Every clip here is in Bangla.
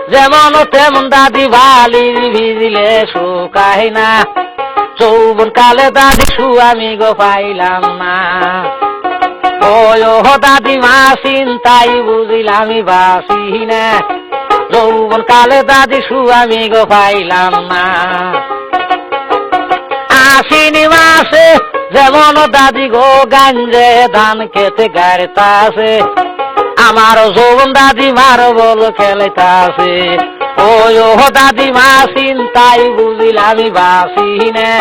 যেমন তেমন দাদি বালি ভিজিলে শুকায় না যৌবন কালে দাদি আমি গো পাইলাম না ও দাদিমা চিন্তাই বুঝিলামি বাসি না যৌবন কালে দাদি আমি গো পাইলাম না আশ্বিনী মাসে যেমন দাদি গো গাঞ্জে ধান খেতে গাড়িতাছে আমার যৌবন দাদিমার বল খেলিতাছে ও দাদিমা চিন্তাই বুঝিলামি বাসি না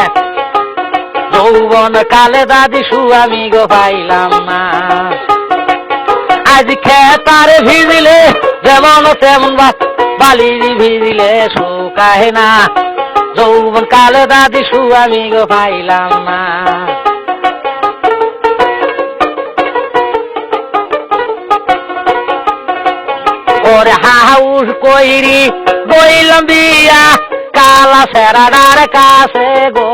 যৌবন কালে দাদি আমি গো পাইলাম না আজ খেতারে ভিজিলে যেমন তেমন বালি ভিজিলে শুকায় না যৌবন কালে দাদি আমি গো পাইলাম না ওরে হাউস কইরি বইলাম বিয়া কালা সেরাডার কাছে গো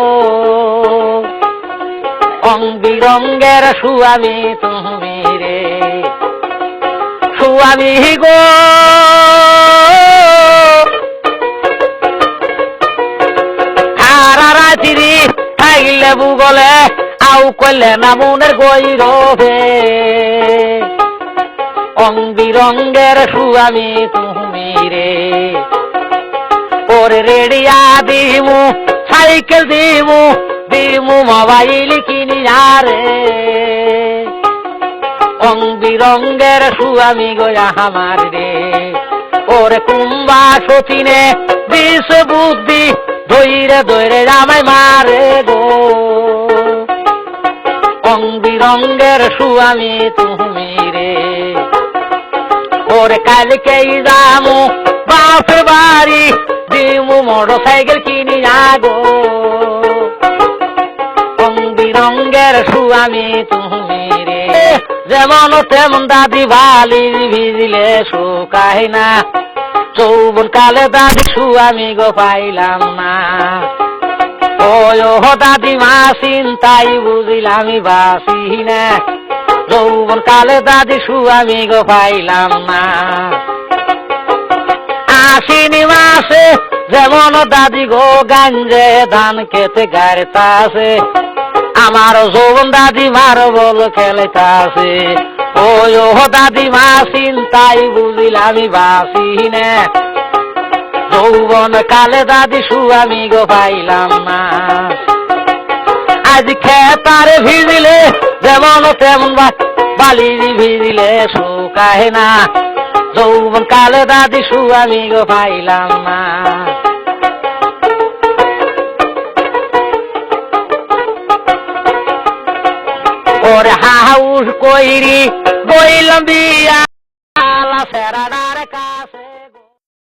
রং বিরঙ্গের সুয়ামী তুমি রে সুয়ামী গো সারা রাত্রি খাইলে বুগলে আউ কইলে না মনের গৈরবে রং বিরঙ্গের সুয়ামী তুমি রে ওরে রেডিয়া দিমু সাইকেল দিমু দিমু মোবাইল কিনি আরে রং বিরঙ্গের সুয়ামী গোয়া আমার রে ওরে কুম্বা সতীনে বিষ বুদ্ধি ধৈরে ধৈরে আমায় মারে গো রং বিরঙ্গের সুয়ামী তুমি রে ওরে কালকেই যামু বাপের বাড়ি দিমু মোটর সাইকেল কিনি আগো রং বিরঙ্গের সুয়ামী তুমি রে যেমন তেমন দাদি বালি ভিজিলে শুকায় না যৌবন কালে দাদি আমি গো পাইলাম না ও দাদিমা চিন্তাই বুঝিলামি বাসি না যৌবন কালে দাদি আমি গো পাইলাম না আশ্বিনী মাসে যেমন দাদি গো গাঞ্জে ধান খেতে গাড়িতাছে আমার যৌবন দাদিমার বল খেলিতাছে ও দাদিমা চিন্তাই বুঝিলামি বাসি না যৌবন কালে দাদি আমি গো পাইলাম না আজ খেতারে ভিজিলে যেমন তেমন বালি ভিজিলে শুকায় না যৌবন কালে দাদি আমি গো পাইলাম না ওরে হাউস কইরি বইলাম বিয়া কালা সেরাডার কাছে